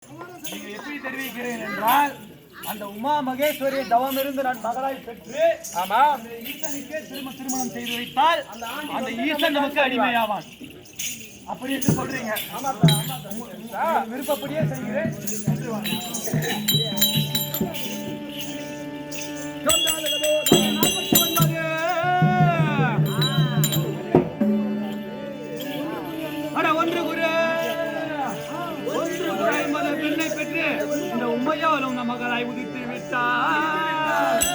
நீங்க எப்படி தெரிவிக்கிறேன் என்றால் அந்த உமா மகேஸ்வரி தவம் இருந்து நான் மகளாய் பெற்று ஆமா அந்த ஈசனுக்கே திருமணம் செய்து வைத்தால் அந்த ஈசன் நமக்கு அடிமையாவான். அப்படி என்று சொல்றீங்க. விருப்பப்படியே செய்கிறேன். ஒன்று குரு பெண்ணை பெற்று இந்த உண்மையால் உங்க மகளாய் உதித்து விட்டார்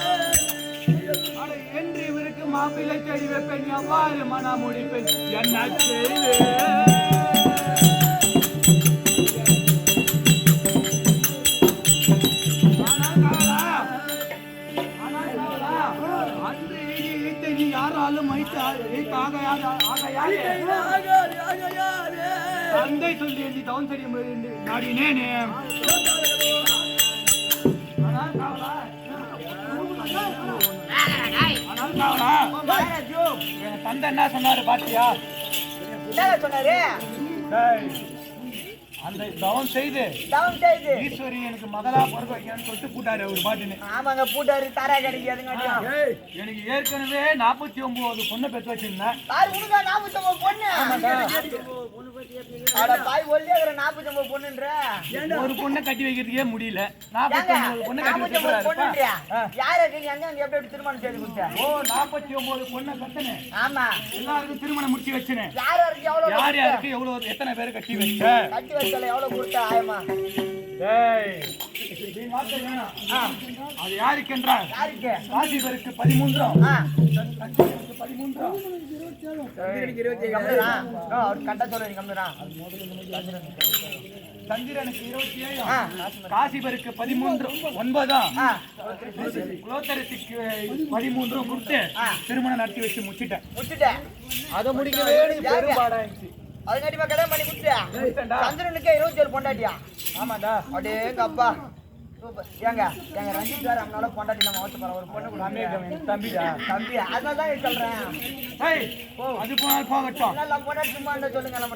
என்று இவருக்கு மாப்பிள்ளை தேடி வைப்பேன். எவ்வாறு மன முடிப்பேன் என்ன செய்வேன்? யாராலும் தந்தை சொல்லி எழுதி தவன் செய்ய நாடினேனே. தந்தை என்ன சொன்னாரு பாத்தியா? சொன்னாரு அந்த தவம் செய்து ஈஸ்வரி எனக்கு மகளா பிறக்க வைக்கணும்னு சொல்லிட்டு கூட்டாரு அவரு பாட்டுன்னு. ஆமாங்க பூட்டாரு தாரா கிடைக்காதுங்க. எனக்கு ஏற்கனவே 49 பொண்ணு பெற்று வச்சிருந்தேன். 49 பொண்ணு பொண்ணுன்ற ஒரு பொண்ணை கட்டி வைக்கிறதுக்கே முடியல. 49 பொண்ணை கட்டி வச்சிருக்காரு. யாருக்கு எங்க எப்படி திருமணம் செய்து கொடுத்தா? ஓ 49 பொண்ணை கட்டனே. ஆமா எல்லாருக்கும் திருமணம் முடிச்சு வச்சனே. யார் யாருக்கு எவ்வளவு எத்தனை பேர் கட்டி வச்ச? கட்டி வச்சல எவ்வளவு கொடுத்தா? ஆயமா டேய் நீ வார்த்தை வேணாம். அது யாருக்கு என்றால் யாருக்கு? காசிபருக்கு 13 13 அவர் கட்ட சொல்றீங்க கம்மிரா. சந்திரனுக்கு 27 காசிபருக்கு 13 9 குலோத்தரத்துக்கு 13 கொடுத்து திருமணம் நடத்தி வச்சு முடிச்சிட்டேன். அதை முடிக்கவே பெரும்பாடாயிருச்சு. அது கண்டிப்பா கல்யாணம் பண்ணி கொடுத்தியா? சந்திரனுக்கு 27 பொண்டாட்டியா? ஆமாடா. அடே அப்பா ஏங்க ரஞ்சித் வேற அவனால பொண்டாட்டி நம்ம ஓட்டு போற ஒரு பொண்ணு தம்பிடா தம்பி அதான் சொல்றேன். அது போனால் போகட்டும். நல்லா பொண்டாட்டி சும்மா சொல்லுங்க நம்ம.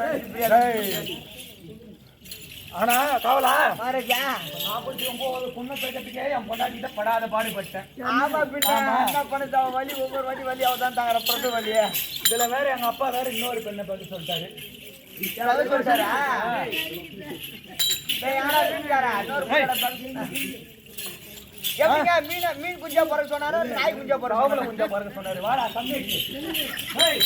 ஆனா காவலா மாரேஜா 49 பொண்ணு பேக்கத்துக்கே என் பொண்டாட்டிட்ட படாத பாடுபட்டேன். ஆமா பின்ன என்ன பண்ண வலி ஒவ்வொரு வாட்டி வலி அவதான் தாங்கற பிரண்டு வலியே. இதுல வேற எங்க அப்பா வேற இன்னொரு பெண்ணை பார்த்து சொல்லிட்டாரு. யாராவது சொல்றாரா? யாரா வீட்டுக்காரா? இன்னொரு எப்படிங்க மீன் குஞ்சா போற சொன்னாரு, நாய் குஞ்சா போற குஞ்சா போற சொன்னாரு. வாடா தம்பி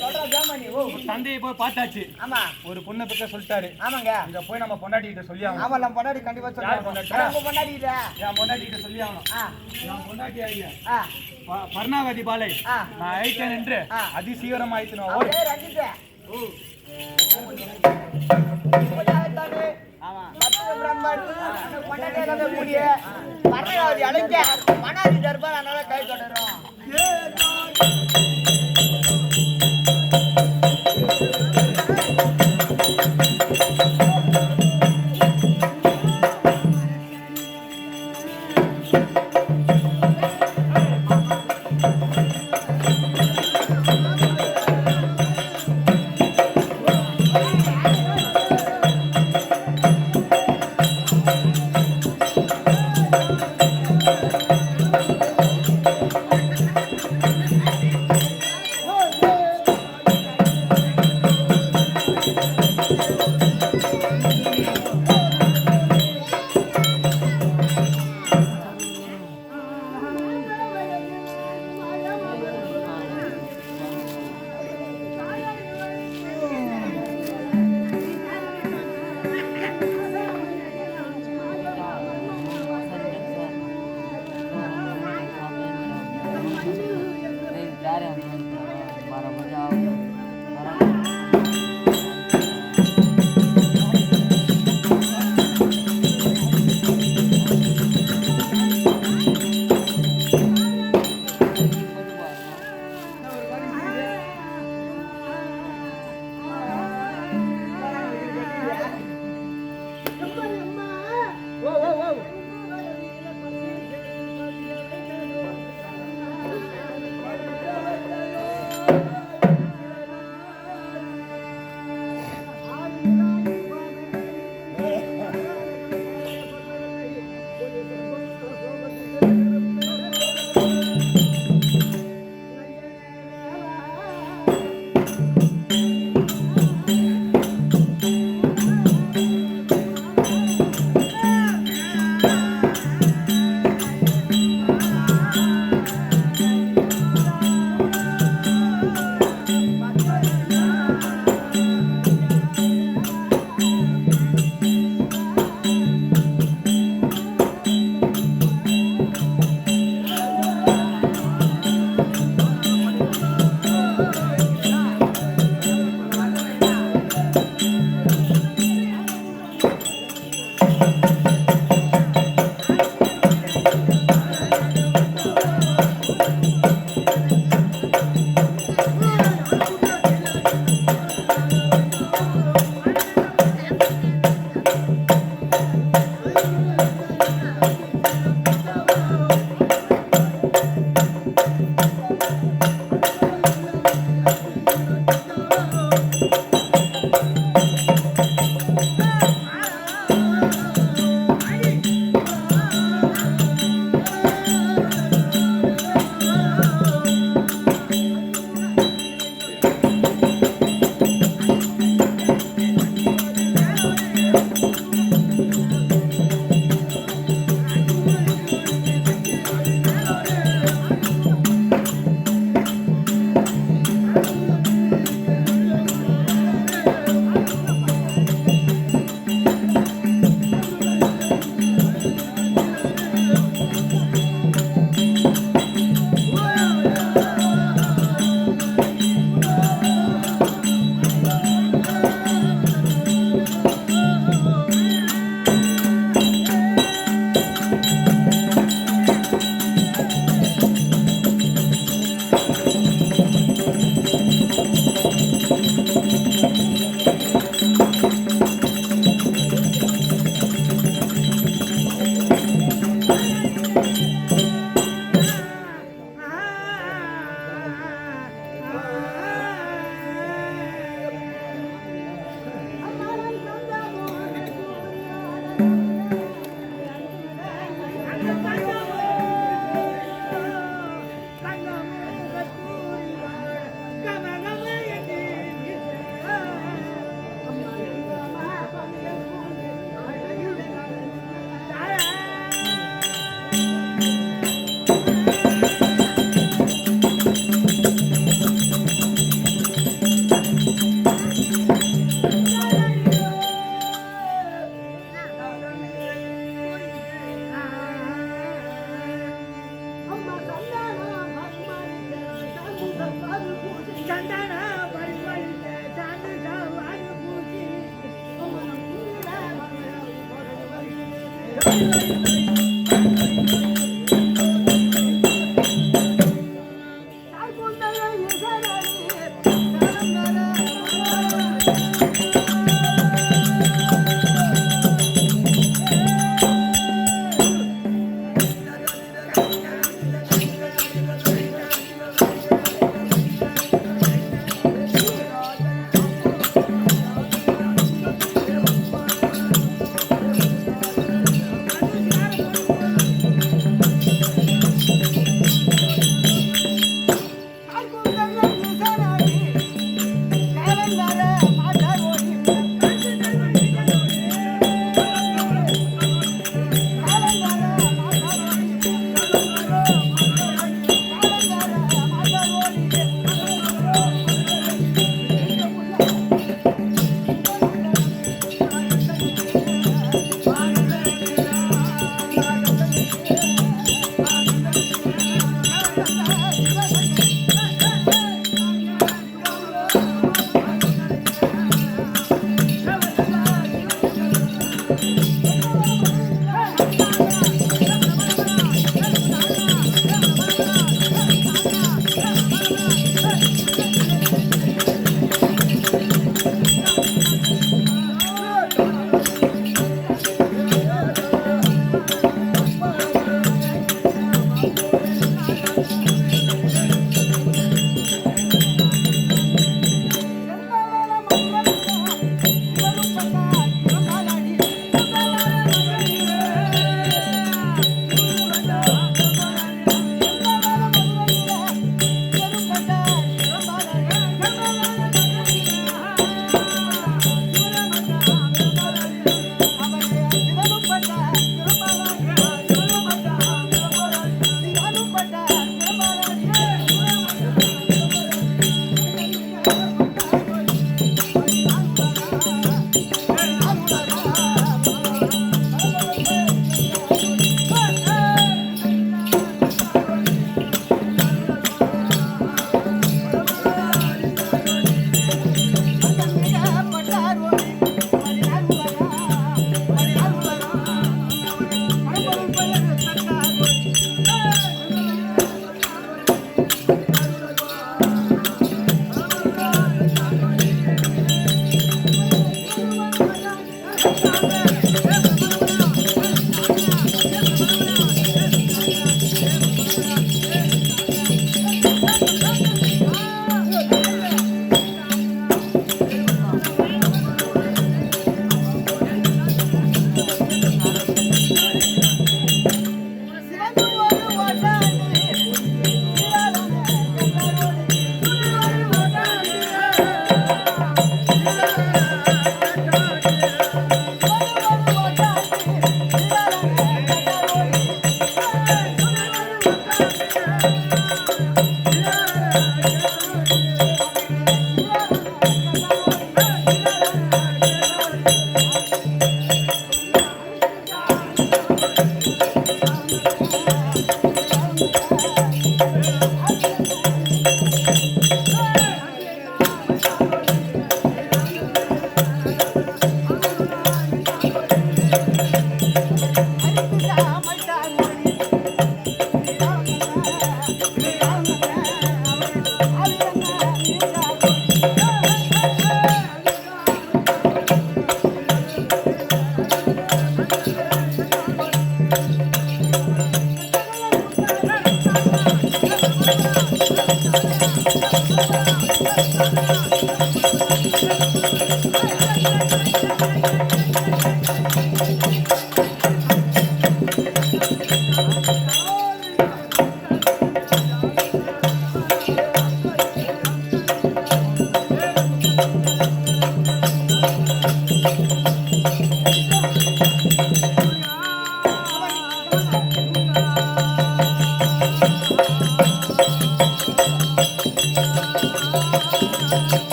சொல்ற ஜாமானி. ஓ தந்தையை போய் பார்த்தாச்சு. ஆமா ஒரு பொண்ணை பத்தி சொல்லிட்டாரு. ஆமாங்க இங்க போய் நம்ம பொண்டாட்டி கிட்ட சொல்லி ஆகணும். ஆமா நம்ம பொண்டாட்டி கண்டிப்பா சொல்லுங்க. பொண்டாட்டி கிட்ட என் பொண்டாட்டி கிட்ட சொல்லி ஆகணும். என் பொண்டாட்டி ஐயா பர்ணாவதி பாலை நான் ஐட்டேன் என்று அதிசீவிரம் ஆயிடுச்சு. அழைக்க மனாதி தர்பார் அதனால கை தொடரும்.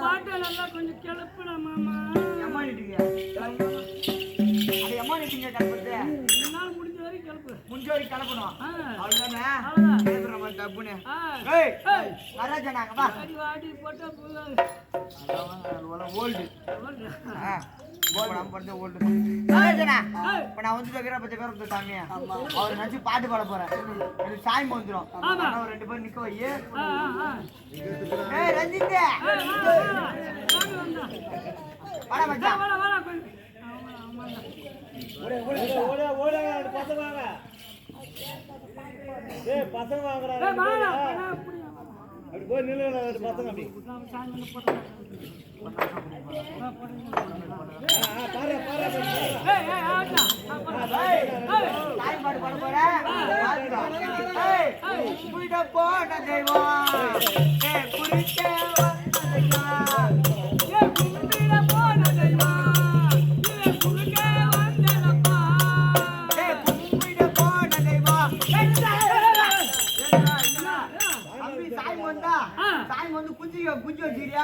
பாட்டு நல்லா கொஞ்சம் கிளப்புடா மாமா. அம்மா நீட்டுங்க என்னால முடிஞ்ச வரைக்கும் கிளப்பு. முடிஞ்ச வரைக்கும் கிளப்பணும். அவ்வளவுதானே? கிளப்புற மாதிரி தப்புன்னு. ஏய் வராஜா நாங்க வா. வாடி போட்டா ஓல்டு ஓல்டு இப்ப நான் வந்து பச்சை பேர் வந்து சாமியா அவர் நினைச்சு பாட்டு பாட போறேன். எனக்கு சாமி வந்துடும். ஒரு 2 பேர் நிக்க வை. ஏய் ரஞ்சித் வாடா மச்சான். பசங்க வாங்க. ஏய் பசங்க வாங்குறாங்க. அப்படி போய் நில்லுங்க பசங்க அப்படி. சாமி வந்து குஞ்சு வச்சிருக்கியா?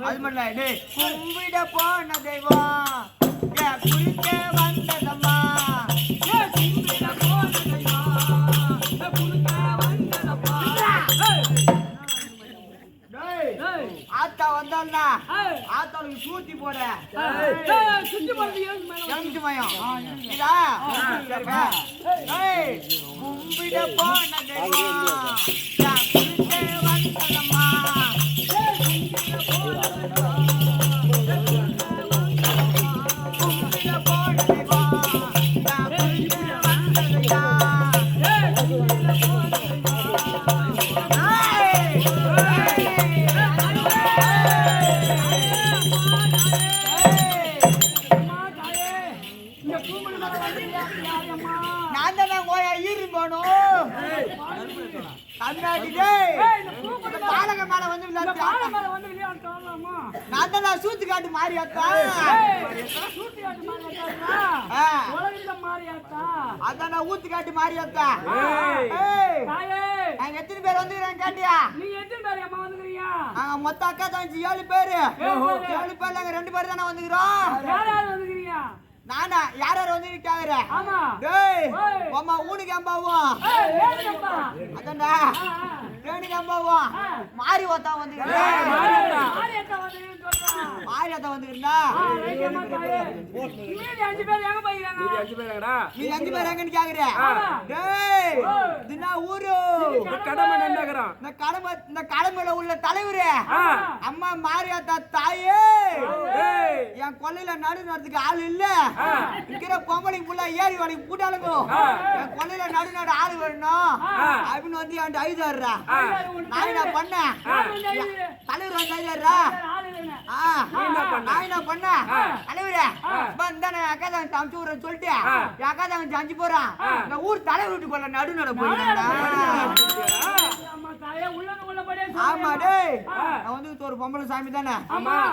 அது மட்டும் இல்ல கும்பிட போன தெய்வம் குளிக்க வந்ததம்மா. ஆத்தா வந்தான்னா ஆத்தாளுக்கு சூத்தி போட எலுமிச்சு மயம் இதா கும்பிட போன தெய்வம் குளிக்க வந்ததம்மா. கும்பிட போன தெய்வம் நான் தான் கோயா போனோம் தமிழ்நாட்டு பாலக மேல வந்து நான் தான் சூத்து காட்டு மாறியாத்தா அதான் நான் ஊத்து காட்டு மாறியாத்தா நாங்க எத்தனை பேர் வந்துக்கிறேன் கேட்டியா மொத்த அக்கா தங்கச்சி 7 பேரு 7 பேர்ல நாங்க 2 பேர் தானே வந்துக்கிறோம் நானா யார் யார் வந்து கேக்குற டேய் அம்மா ஊனுக்கு அம்பாவும் அதான்டா ரேணுக்கு அம்பாவும் மாறி ஓத்தா வந்து மாறி ஓத்தா வந்துக்கிறா மீதி 5 பேர் எங்க போயிறாங்க மீதி 5 பேர் எங்கன்னு கேக்குற டேய் இதுனா ஊரு கடமை என்னங்கறான் இந்த கடமையில உள்ள தலைவரே அம்மா மாறி ஓத்தா தாயே என் கொல்லையில நடுறதுக்கு ஆள் இல்ல இருக்கிற பொம்பளை புள்ள ஏறி வளைக்கு கூட்டாளுங்க கொல்லையில நடு ஆளு வரணும் அப்படின்னு வந்து என் ஐதாடுறா நான் என்ன பண்ணேன் தலைவர் வந்து ஐதாடுறா நான் என்ன பண்ணேன் தலைவரே தானே அக்கா தங்கச்சி அமுச்சு விடுறேன்னு சொல்லிட்டு என் அக்கா தங்கச்சி அஞ்சு போறான் இந்த ஊர் தலைவர் வீட்டு போல நடு போயிருந்தேன் ஆமா டேய் நான் வந்து ஒரு பொம்பளை சாமி தானே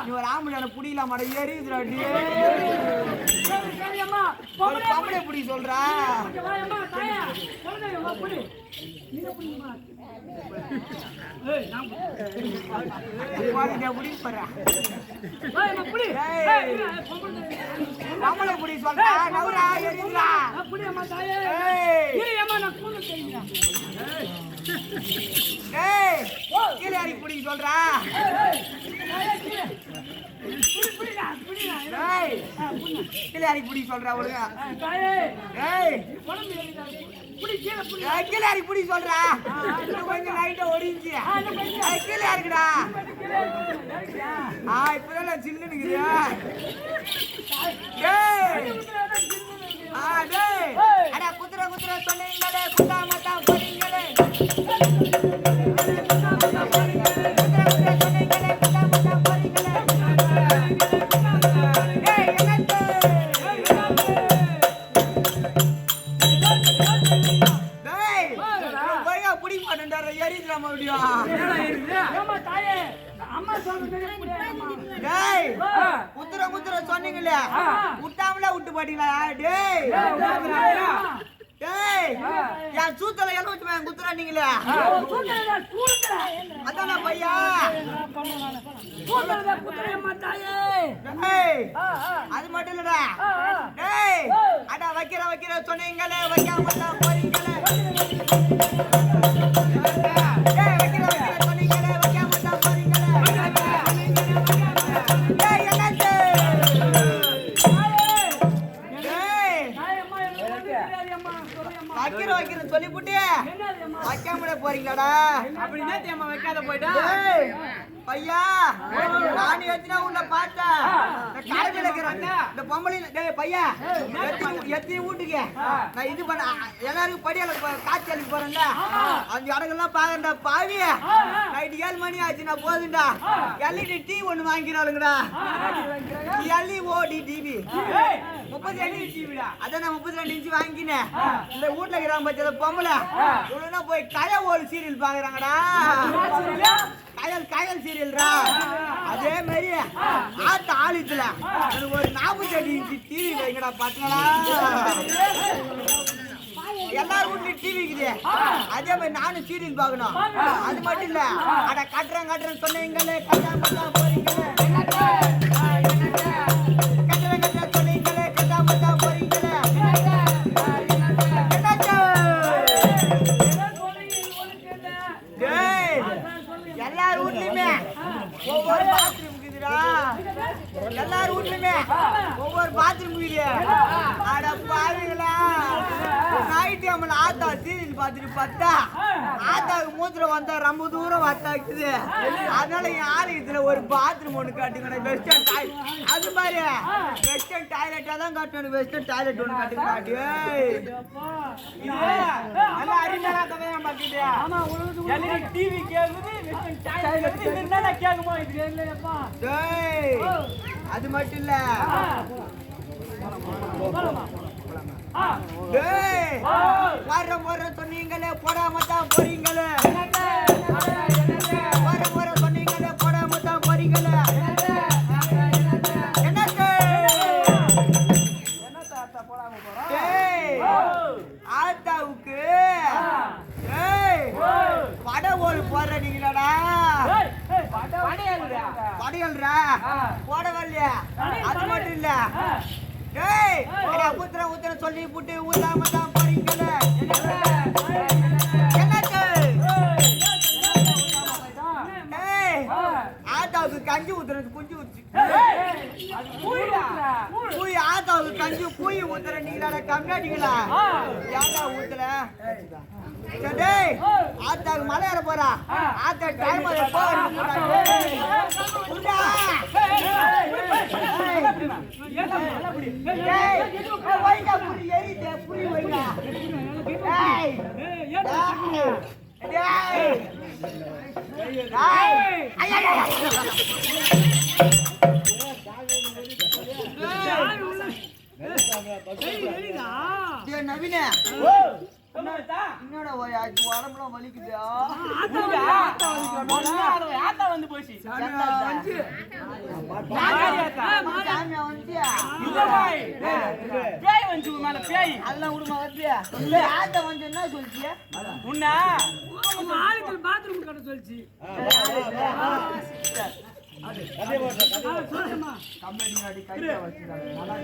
நீ ஒரு ஆம்பளை புடியல மாட ஏறி பொம்பளை புடி சொல்றா பொம்பளை புடி சொல்றா நவரா ஏறிங்களா கீழே அடி புடி சொல்றா கீழே அடி புடி சொல்றா ஒழுங்க கீழே அடி புடி சொல்றா கொஞ்சம் லைட்டா ஒடிஞ்சு கீழே இருக்குடா இப்பதான் சின்ன குதிரை குதிரை சொன்னீங்களே குத்தாமத்தான் போறீங்களே குத்துற குத்துற சொன்னீங்களே விட்டாமல விட்டு போட்டீங்களா டேய் என் சூத்தல எல்லாம் வச்சு குத்துறா நீங்களே அதான பையா அது மட்டும் இல்லடா டேய் அடா வைக்கிற சொன்னீங்களே வைக்காம தான் போறீங்களே சொல்லிப்புட்டு வைக்காம போறீங்களாடா அப்படின்னா தேமா வைக்காத போயிட்டா பையா நான் எத்தனை உள்ள பார்த்தேன் கடமையில இருக்கிறாங்க இந்த பொம்பளையில டேய் பையா எத்தனை வீட்டுக்கு நான் இது பண்ண எல்லாருக்கும் படியால காட்சி அளிக்க போறேன்ல அந்த இடங்கள்லாம் பாக்குறா பாவி நைட்டு 7 மணி ஆச்சு நான் போதுண்டா எல்இடி டிவி ஒண்ணு வாங்கிக்கிறாளுங்கடா எல்இஓடி டிவி 32 டிவிடா அதான் நான் 32 இன்ச்சு வாங்கினேன் இந்த வீட்டுல இருக்கிறாங்க பச்சை பொம்பளை இவ்வளவுனா போய் கய ஓடு சீரியல் பாக்குறாங்கடா கயல் சீரியல்ரா அதே மாதிரி ஆத்த ஆலித்துல எனக்கு ஒரு 48 இன்ச்சு டிவி வைங்கடா பாத்தீங்களா எல்லாரும் வீட்லயும் டிவி இருக்குது அதே மாதிரி நானும் சீரியல் பார்க்கணும் அது மட்டும் இல்ல அட கட்டுறேன் சொன்னீங்களே கட்டாம போறீங்களே எல்லாரும் வீட்லயுமே ஒவ்வொரு பாத்ரூம் இருக்குதுடா எல்லாரும் வீட்லயுமே ஒவ்வொரு பாத்ரூம் இருக்குது அட பாருங்களா நைட்டு நம்மள ஆத்தா சீரியல் பார்த்துட்டு பார்த்தா ஆத்தாவுக்கு மூத்திரம் வந்தா ரொம்ப தூரம் வத்தாக்குது அதனால என் ஆலயத்துல ஒரு பாத்ரூம் ஒண்ணு காட்டுங்க வெஸ்டர்ன் டாய்லெட் அது மாதிரி வெஸ்டர்ன் டாய்லெட்டா தான் காட்டணும் வெஸ்டர்ன் டாய்லெட் ஒண்ணு காட்டுங்க நல்லா அறிஞராக்கவே மாட்டேங்கியா டிவி கேக்குது வெஸ்டர்ன் டாய்லெட் என்னடா கேக்குமா இது இல்லையப்பா டேய் அது மட்டும் இல்ல டேய் வர சொன்னீங்களே போடாம தான் போறீங்களே வர சொன்னீங்களே போடாம தான் போறீங்களே ஆத்தாவுக்கு படவோல் போடுறீங்களாடா படையல்ரா போடவில்லையா அது மட்டும் இல்ல ஊத்துற சொல்லி புட்டு ஊத்தாம தான் போறீங்களே ஆத்தாவுக்கு கஞ்சி ஊத்துறது குஞ்சு ஊத்து பூய் ஆத்தாவுக்கு கஞ்சி பூய் ஊத்துற நீங்களா கம்மியாட்டீங்களா ஏண்டா ஊத்துல ஆத்தாவுக்கு மலை ஏற போறா ஆத்தா டைம் புரி வைங்க நவீன என்னடா உடம்புலாம் வலிக்குது வந்து போச்சு பேய் வந்து மேல பேய் அதெல்லாம் விடுமா வந்து ஆத்த வந்து என்ன சொல்லிச்சு உன்ன ஆளுக்கு பாத்ரூம் கட்ட சொல்லிச்சு கம்பெனி கையில வச்சுட்டாங்க நல்லா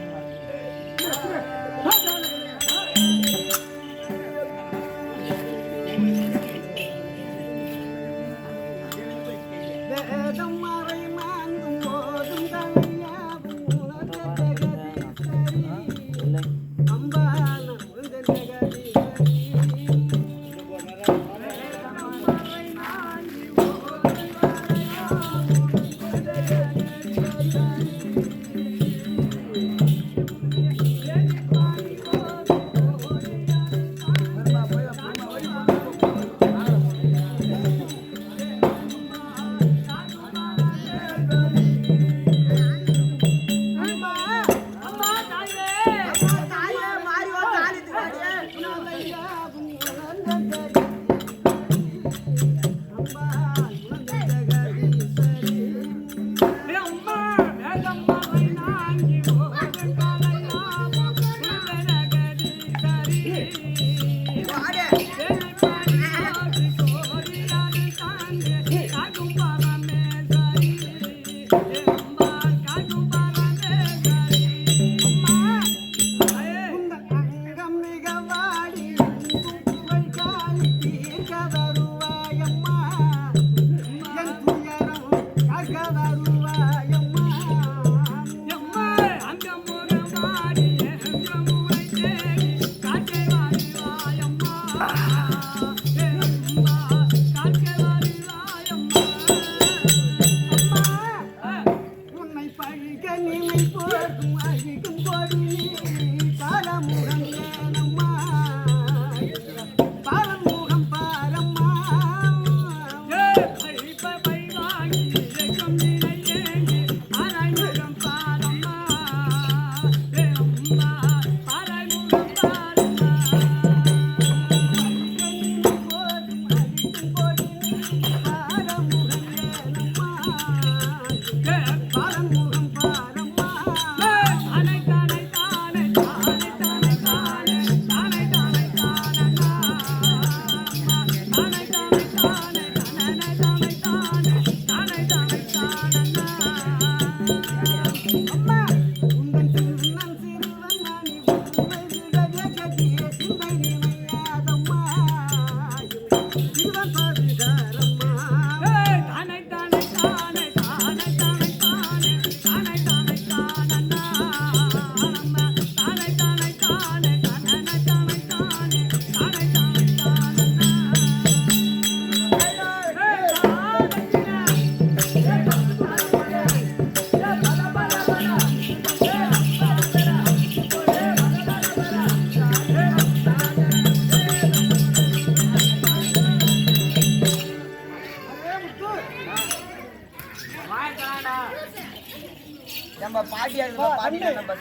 நம்ம பாட்டியா பாட்டி நம்ம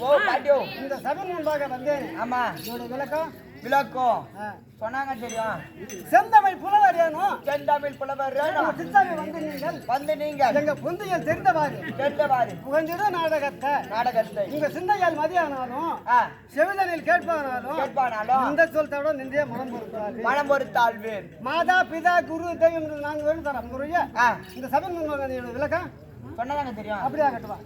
ஓ பாட்டியோ இந்த சபை முன்பாக வந்தேன். ஆமா இதோட விளக்கம் விளக்கம் சொன்னாங்க தெரியும். செந்தமிழ் புலவர் ஏனும் செந்தமிழ் புலவர் சித்தாமி வந்து நீங்கள் எங்க புந்தையில் தெரிந்தவாறு புகழ்ந்திட நாடகத்தை உங்க சிந்தையால் மதியானாலும் செவிதனில் கேட்பானாலும் இந்த சொல் தவிர நின்றைய மனம் பொறுத்தாழ்வு மாதா பிதா குரு தெய்வம் நான்கு வேணும் தரம் குருய இந்த சபை முன்பாக விளக்கம் சொன்னாங்க தெரியும். அப்படியா கட்டுவா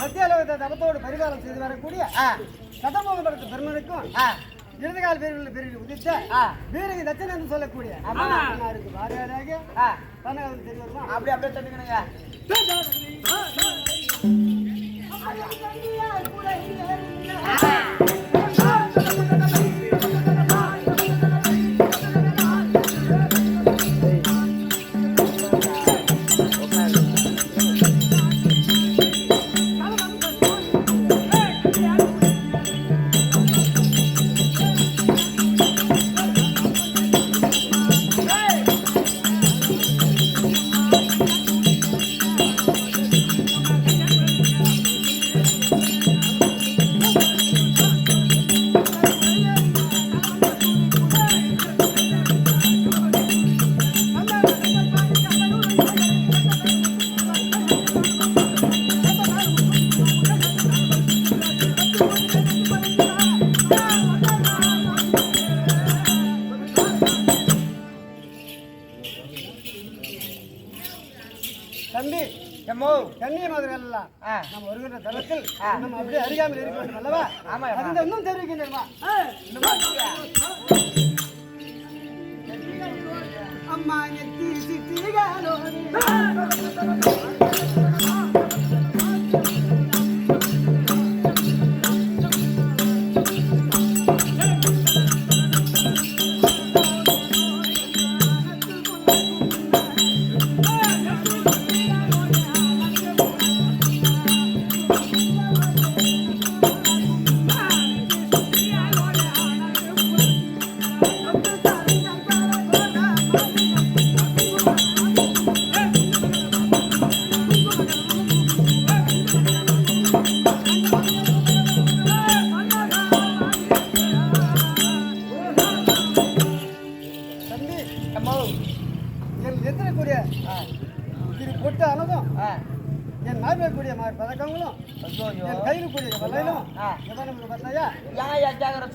மத்தியாலோகத்தை தபத்தோடு பரிகாரம் செய்து வரக்கூடிய சதமோகப்படுத்த பெருமனுக்கும் இடதுகால பேரில் உதித்த வீரகி தட்சன் என்று சொல்லக்கூடிய வாரியாராக பண்ண தெரிய வருமா அப்படி அப்படியே தட்டுக்கணுங்க. தம்பி கண்ணியமாதிரிகள் நம்ம வருகின்ற தளத்தில் நம்ம அப்படியே அறியாமல் இருக்க வேண்டும் அல்லவா? ஆமா அது இன்னும் தெரிவிக்கின்றமா அம்மா நெத்தி சிட்டிகளோ பொட்டு அனதும் என் மார்பக்கூடிய பதக்கங்களும் என் கையில் கூடிய வலையிலும் பார்த்தாயா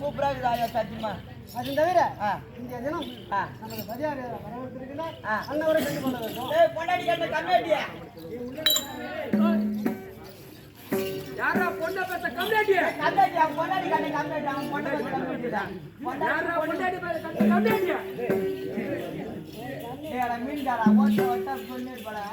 சூப்பரா இருக்குதா சத்தியமா. அது தவிர இந்த தினம் நமது பதியார் வரவிருக்கிறார் அன்னவரை கண்டு கொள்ள வேண்டும். யாரா பொண்ணை பெத்த கம்ப்ளைண்ட் பொண்டாடி கம்ப்ளைண்ட் யாரா பொண்டாடி பெத்த கம்ப்ளைண்ட் ஏடா மீன்காரா ஓட்ட சொல்லிருப்படா.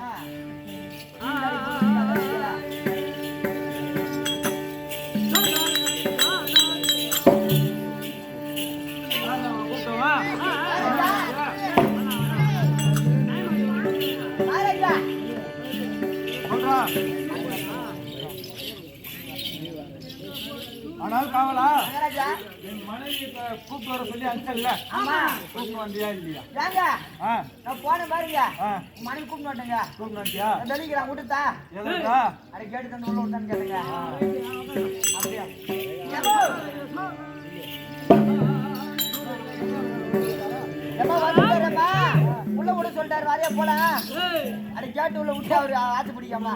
ஆனால் காவலா மகாராஜா என் மனைவி கூப்பிட்டு வர சொல்லி அனுப்பிச்சல்ல ஆமா கூப்பிட்டு வந்தியா இல்லையா? ஏங்க ஆ நான் போன பாருங்க ஆ மனைவி கூப்பிட்டு வந்துட்டேங்க கூப்பிட்டு வந்தியா? தெளிக்கிறான் விட்டுத்தா எதுக்கா? அதை கேட்டு தந்து உள்ள விட்டான்னு கேளுங்க அப்படியா ஏம்மா வந்துட்டாரம்மா உள்ள விட சொல்லிட்டாரு வாரியா போலாம் அதை கேட்டு உள்ள விட்டு அவரு ஆத்து பிடிக்காமா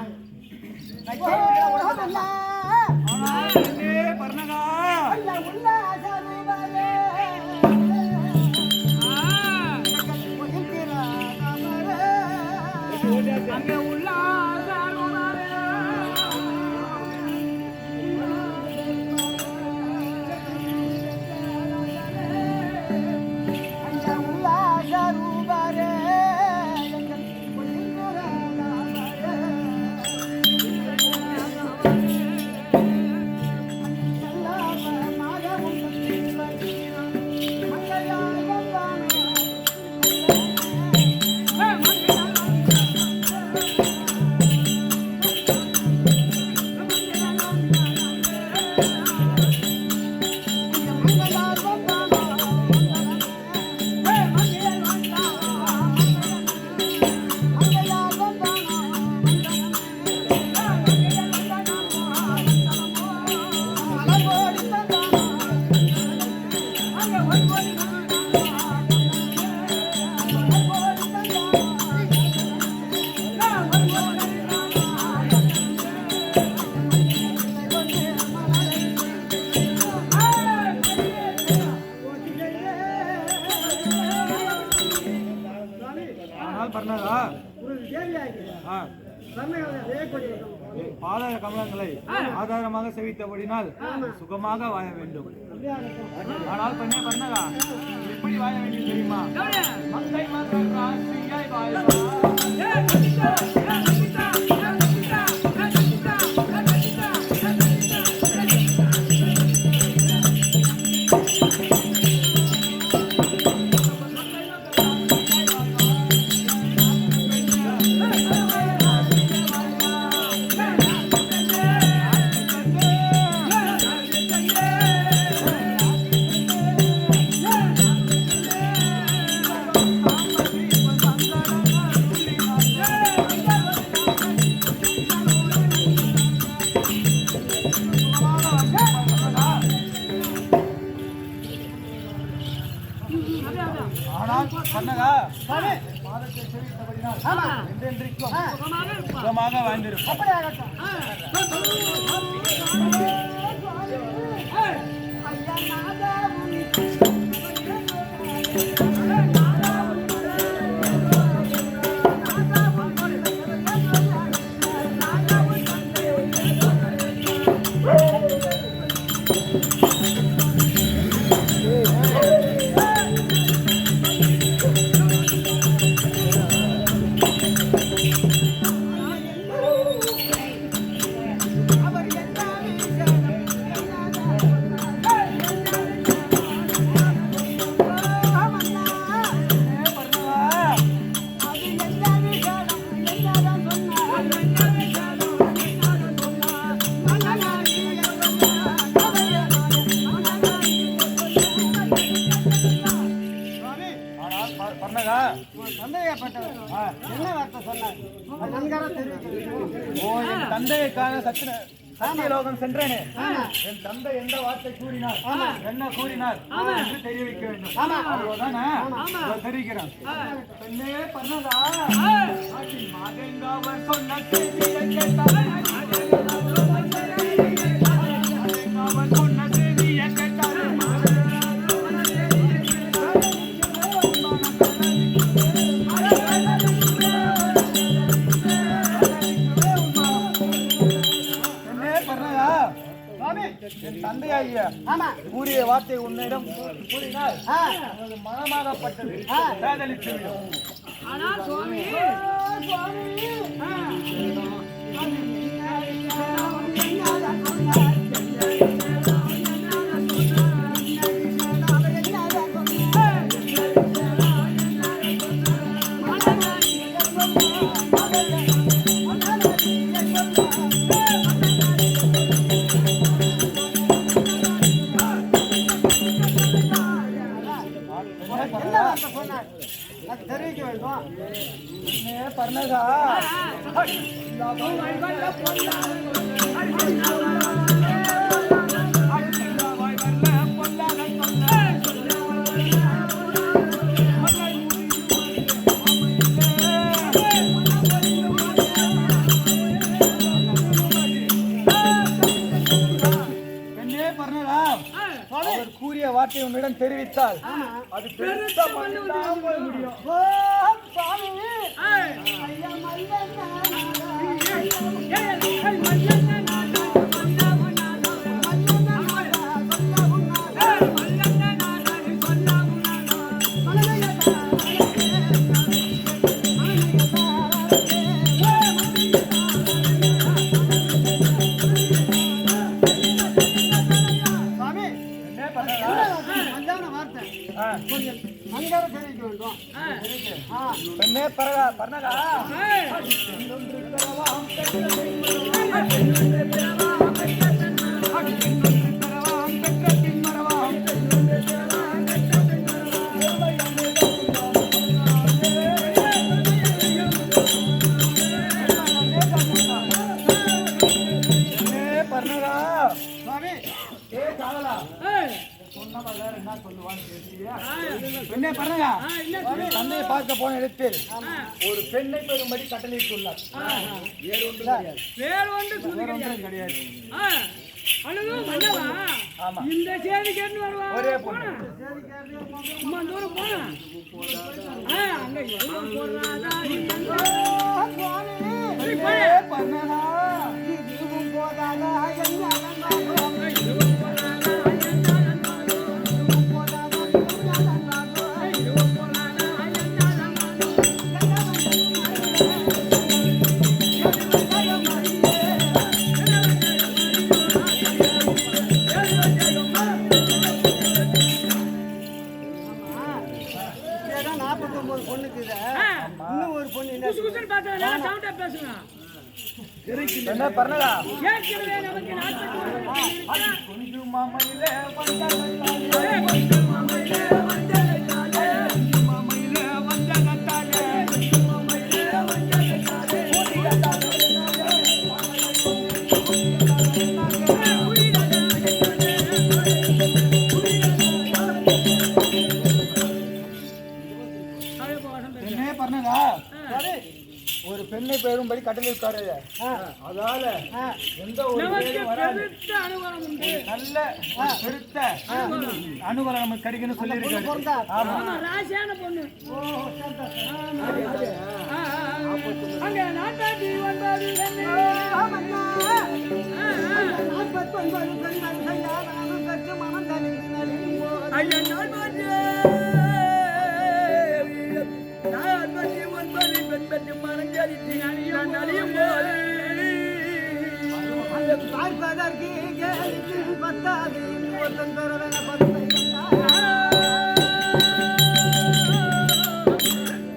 நான் கேட்கிறேன் உள்ள சொல்லலாம் பர்ணகா பர்ணகா பாதாள கமலங்களை ஆதாரமாக செவித்தபடினால் சுகமாக வாழ வேண்டும். ஆனால் பெண்ணே பர்ணகா எப்படி வாழ வேண்டும் தெரியுமா? மங்கை மகள் ராசியாய் ஆனால் பர்ணகா பாதத்தை செவித்தபடினால் என்றென்றைக்கும் சுகமாக வாழ்ந்திருக்கும். பர்ணகா சந்தேகப்பட்டவர் என்ன வார்த்தை சொன்னார்? நன்காக தெரிவிக்கிறேன். ஓ என் தந்தையைக்கான சத்தியலோகம் சென்றேனே, என் தந்தை எந்த வார்த்தை கூறினார் என்ன கூறினார் என்று தெரிவிக்க வேண்டும். அவ்வளவுதானே? தெரிவிக்கிறேன். பெண்ணே பர்ணகா மாதேங்காவர் சொன்ன செய்தியை கேட்டார். சொன்ன செய்தியை கேட்டார். என் தந்தையாகிய கூறிய வார்த்தை உன்னிடம் கூறினால் மனமாகப்பட்டது காதலித்து விடும். ஆனால் சுவாமி அவர் கூறிய வார்த்தை உன்னிடம் தெரிவித்தால் அது பெருசா பண்ணித்தான் போய் முடியும். பெண்ணே பர்ணகா பெண்ணே பர்ணகா தந்தையை பார்க்க போன இடத்தில் ஒரு பெண்ணை பெறும்படி கட்டளையிட்டுள்ளார். வேறு ஒன்றும் கிடையாது. ஆமா, இந்த சேதி கேட்டு வருவா ஒரே பொண்ணு. சும்மா தூரம் போனா அங்க எல்லாம் போடுறாதா பர்ணகா என்ன பர்ணகா கொஞ்சம் மாமையிலே பர்ணகா ஒரு பெண்ணை பெறும்படி கட்டளையிட்டாரு. அதால எந்த ஒரு நல்ல பெருத்த அனுகூலம் நமக்கு கிடைக்குன்னு சொல்லி இருக்காரு. ஆமா ராசியான பொண்ணு. அங்க நாட்டாட்டி வந்தாரு ஐயா நாட்டாட்டி பார்ப்பதற்கு பத்தாது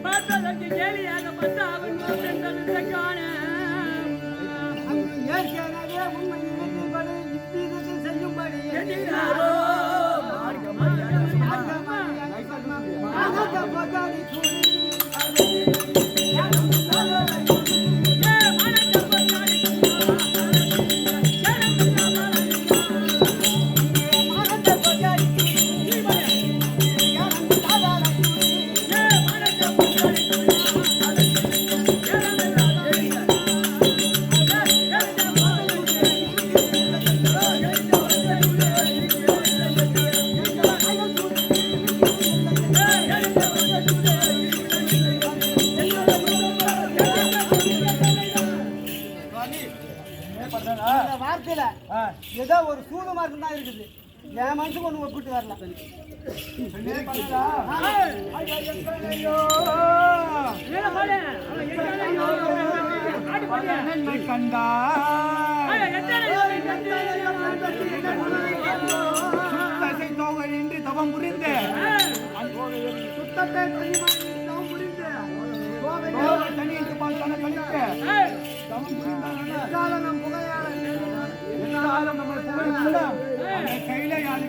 பார்த்ததற்கு கேலியாக பத்தாவது காண ஏற்கனவே உண்மை இத்தீதத்தில் செய்யும்படி வார்த்தையில ஏதோ ஒரு சூழமா தான் இருக்குது. என் மனசுக்கு ஒண்ணு ஒப்பிட்டு வரல. கண்டா இன்றி தவம் புரிந்து சுத்தத்தை தனிக்கு பால் கழித்து நம் புகையாள கையில யாரு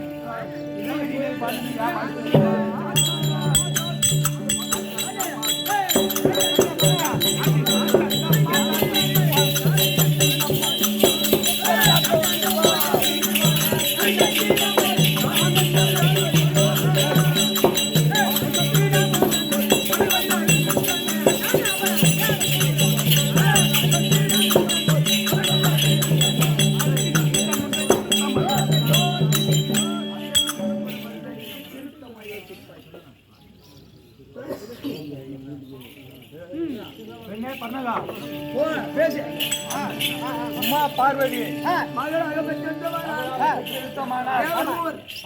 உமா பார்வதி மகளாக பெற்றெடுத்தவனார்.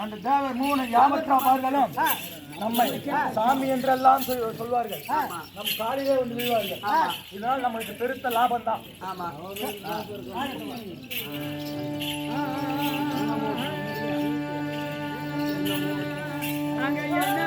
அந்த தேவர் மூணு யாமற்றா பார்களும் நம்மை சாமி என்றெல்லாம் சொல்வார்கள். நம் காலிலே வந்து விழுவார்கள். இதனால் நம்மளுக்கு பெருத்த லாபம் தான். அங்க என்ன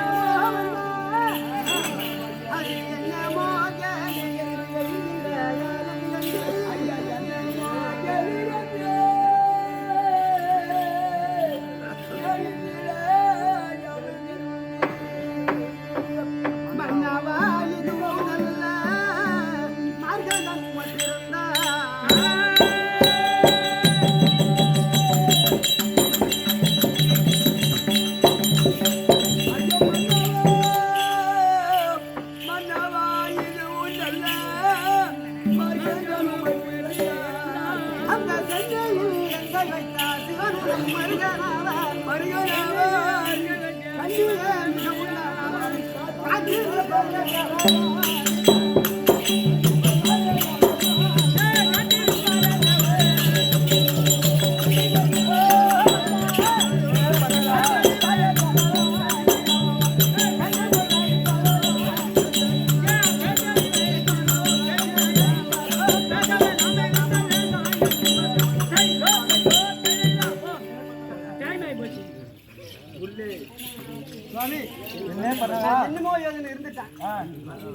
என்னமோ யோஜனை இருந்துட்டான்.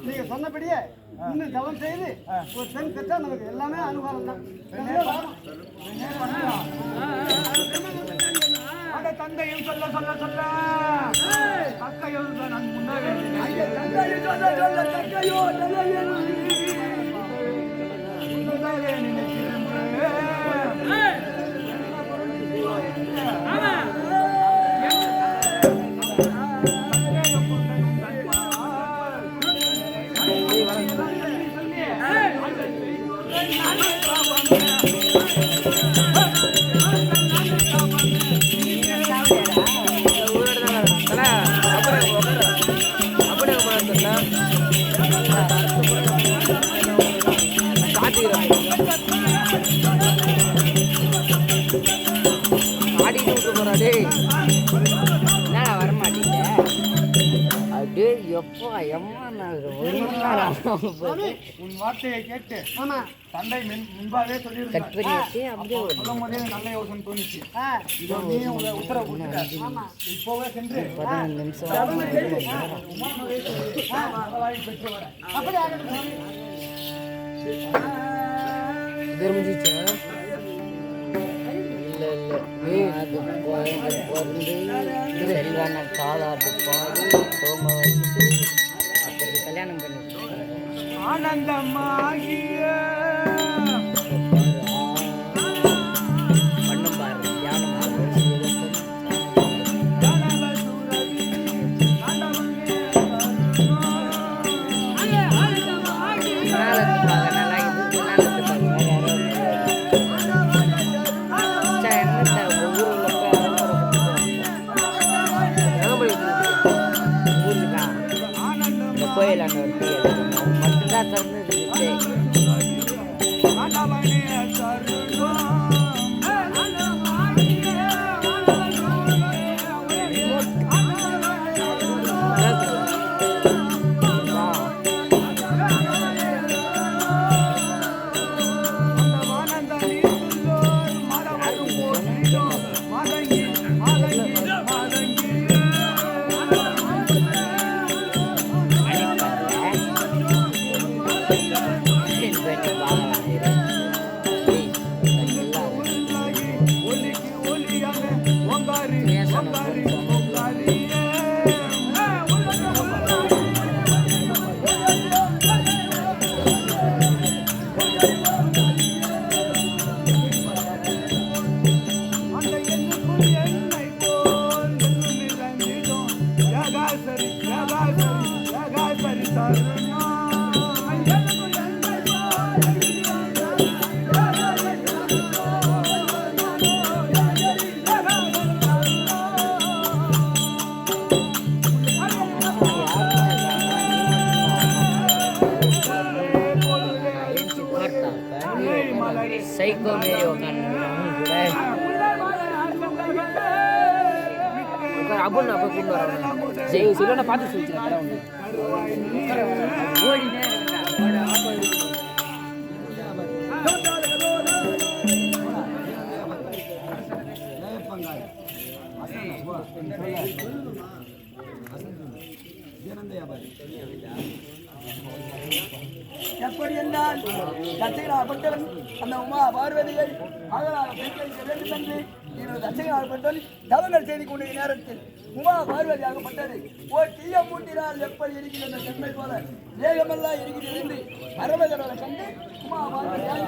நீங்க சொன்னபடியே இன்னும் தவம் செய்து ஒரு பெண் பெற்றா நமக்கு எல்லாமே அனுகூலம் தான். தந்தையும் சொல்ல சொல்ல சொல்ல தக்கையும் நான் முன்னாடி உன் வார்த்தையை கேட்டு தந்தை முன்பாகவே சொல்லும் போதே நல்ல யோசனை தோணுச்சு. நீ உத்தரவு இப்போவே சென்று பெற்று வர அப்படி காலாட்டு பாடி சோம வச்சுட்டு அப்படி கல்யாணம் பண்ணி ஆனந்தமாகிய பண்ணும் பாரு தியானம் கோயிலாண்ட மட்டும்தான் திறந்து சைக்கோ மாரி உட்காந்து அபுன்னு அப்போ கூட்டு வர ஜெய் சிலோனை பார்த்து சொல்லிச்சு ஓடினே எப்படி என்றால் தச்சைகளாகப்பட்டவன் அந்த உமா பார்வதியை ஆதலாக பெண்களுக்கு வேண்டும் என்று இவர் தச்சைகளாகப்பட்டவன் தவங்கள் செய்து கொண்ட நேரத்தில் உமா பார்வதியாகப்பட்டது ஓர் தீய மூட்டினால் எப்படி இருக்கிற செம்மை போல வேகமெல்லாம் இருக்கிறது என்று அரவகடலை கண்டு உமா பார்வதியாக